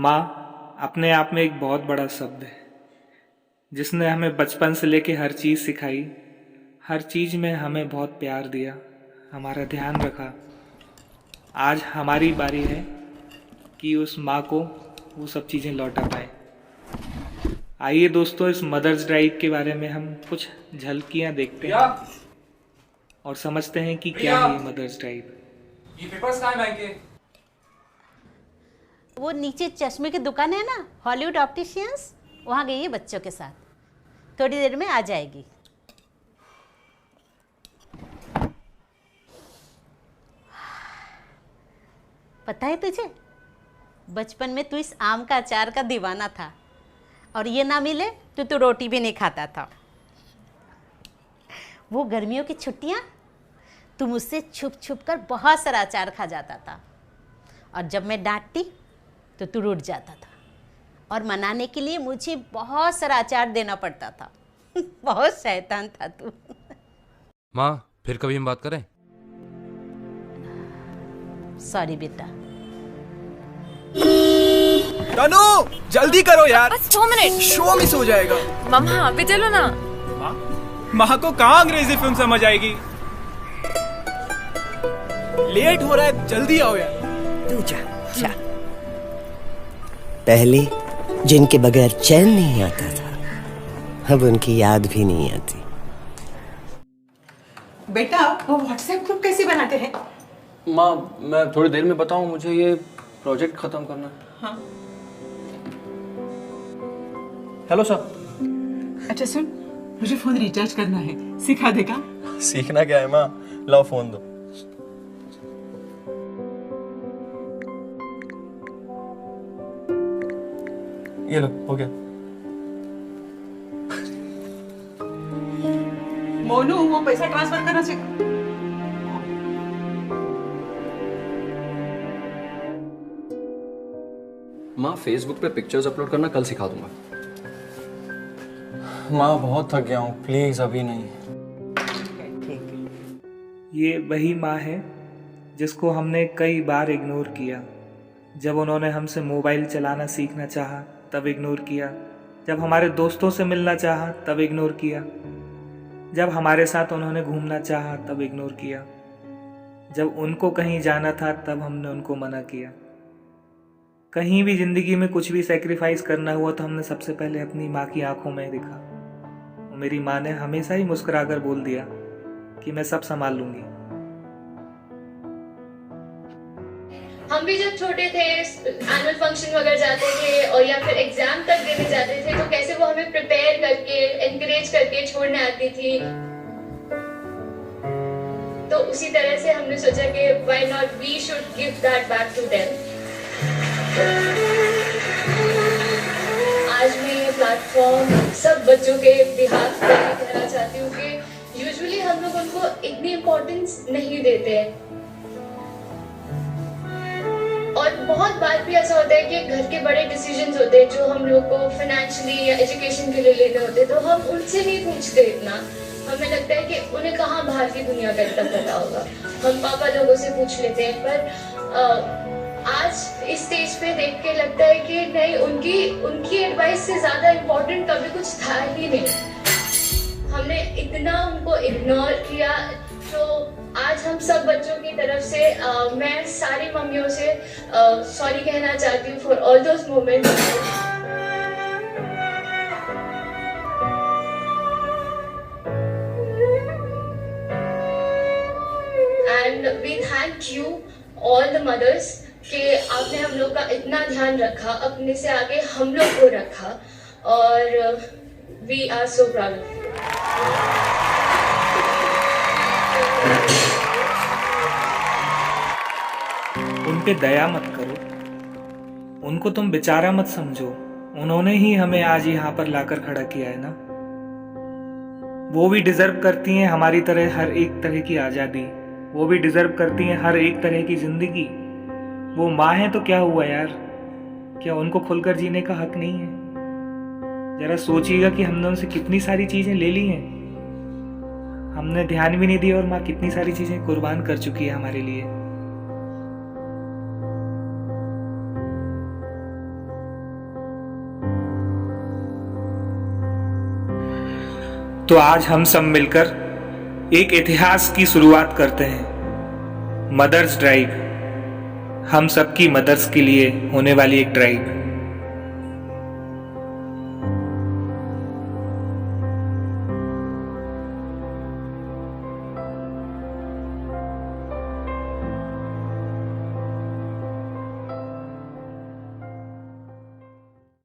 माँ अपने आप में एक बहुत बड़ा शब्द है, जिसने हमें बचपन से लेके हर चीज़ सिखाई, हर चीज़ में हमें बहुत प्यार दिया, हमारा ध्यान रखा। आज हमारी बारी है कि उस माँ को वो सब चीज़ें लौटा पाए। आइए दोस्तों, इस मदर्स ड्राइव के बारे में हम कुछ झलकियाँ देखते हैं और समझते हैं कि क्या है ये मदर्स ड्राइव। ये पेपर्स कहाँ है बैंक के? वो नीचे चश्मे की दुकान है ना, हॉलीवुड ऑप्टिशियंस, वहाँ गई है बच्चों के साथ। थोड़ी देर में आ जाएगी। पता है तुझे, बचपन में तू इस आम का अचार का दीवाना था और ये ना मिले तो तू रोटी भी नहीं खाता था। वो गर्मियों की छुट्टियाँ तू मुझसे छुप छुप कर बहुत सारा अचार खा जाता था और जब मैं डांटती तो तू रूठ जाता था और मनाने के लिए मुझे बहुत सारा अचार देना पड़ता था। बहुत शैतान था तू। माँ, फिर कभी हम बात करें? सॉरी बेटा। तनु, जल्दी करो यार, बस 2 मिनट। शो मिस हो जाएगा। मम्मा अभी चलो ना। माँ को कहाँ अंग्रेजी फिल्म समझ आएगी। लेट हो रहा है, जल्दी आओ यार। तू जा। पहले जिनके बगैर चैन नहीं आता था, अब उनकी याद भी नहीं आती। बेटा, वो व्हाट्सएप ग्रुप कैसे बनाते हैं? माँ, मैं थोड़ी देर में बताऊँ, मुझे ये प्रोजेक्ट खत्म करना है। हाँ। Hello sir. अच्छा सुन, मुझे फोन रिचार्ज करना है, सिखा देगा? सीखना क्या है माँ, लाओ फोन दो। ये लो, हो गया। मोनू, वो पैसा ट्रांसफर करना सीख। माँ, फेसबुक पे पिक्चर्स अपलोड करना कल सिखा दूंगा। माँ, बहुत थक गया हूँ, प्लीज अभी नहीं। ये वही माँ है जिसको हमने कई बार इग्नोर किया। जब उन्होंने हमसे मोबाइल चलाना सीखना चाहा तब इग्नोर किया, जब हमारे दोस्तों से मिलना चाहा तब इग्नोर किया, जब हमारे साथ उन्होंने घूमना चाहा तब इग्नोर किया, जब उनको कहीं जाना था तब हमने उनको मना किया। कहीं भी ज़िंदगी में कुछ भी सेक्रीफाइस करना हुआ तो हमने सबसे पहले अपनी माँ की आंखों में देखा। और मेरी माँ ने हमेशा ही मुस्कुराकर बोल दिया कि मैं सब संभाल लूँगी। हम भी जब छोटे थे, एनुअल फंक्शन वगैरह जाते थे और या फिर एग्जाम तक देने जाते थे, तो कैसे वो हमें प्रिपेयर करके, एनकरेज करके छोड़ने आती थी। तो उसी तरह से हमने सोचा कि why not we should give that back to them. आज मैं ये प्लेटफॉर्म सब बच्चों के बिहाफ पे कहना चाहती हूँ कि यूजुअली हम लोग उनको इतनी इम्पोर्टेंस नहीं देते हैं और बहुत बार भी ऐसा होता है कि घर के बड़े डिसीजंस होते हैं जो हम लोग को फाइनेंशियली या एजुकेशन के लिए लेने होते हैं, तो हम उनसे नहीं पूछते इतना। हमें लगता है कि उन्हें कहाँ बाहर की दुनिया का इतना पता होगा, हम पापा लोगों से पूछ लेते हैं। पर आज इस स्टेज पे देख के लगता है कि नहीं, उनकी एडवाइस से ज्यादा इम्पोर्टेंट कभी कुछ था ही नहीं। हमने इतना उनको इग्नोर किया। तो आज हम सब बच्चों की तरफ से मैं सारी मम्मियों से सॉरी कहना चाहती हूँ for all those moments. And we thank you all the mothers कि आपने हम लोग का इतना ध्यान रखा, अपने से आगे हम लोग को रखा, और we are so proud of you. उन पे दया मत करो, उनको तुम बेचारा मत समझो। उन्होंने ही हमें आज यहाँ पर लाकर खड़ा किया है ना। वो भी डिजर्व करती हैं हमारी तरह हर एक तरह की आज़ादी, वो भी डिजर्व करती हैं हर एक तरह की ज़िंदगी। वो माँ है तो क्या हुआ यार, क्या उनको खुलकर जीने का हक नहीं है? जरा सोचिएगा कि हमने उनसे कितनी सारी चीज़ें ले ली हैं, हमने ध्यान भी नहीं दिया, और माँ कितनी सारी चीज़ें कुर्बान कर चुकी है हमारे लिए। तो आज हम सब मिलकर एक इतिहास की शुरुआत करते हैं, मदर्स ड्राइव। हम सबकी मदर्स के लिए होने वाली एक ड्राइव।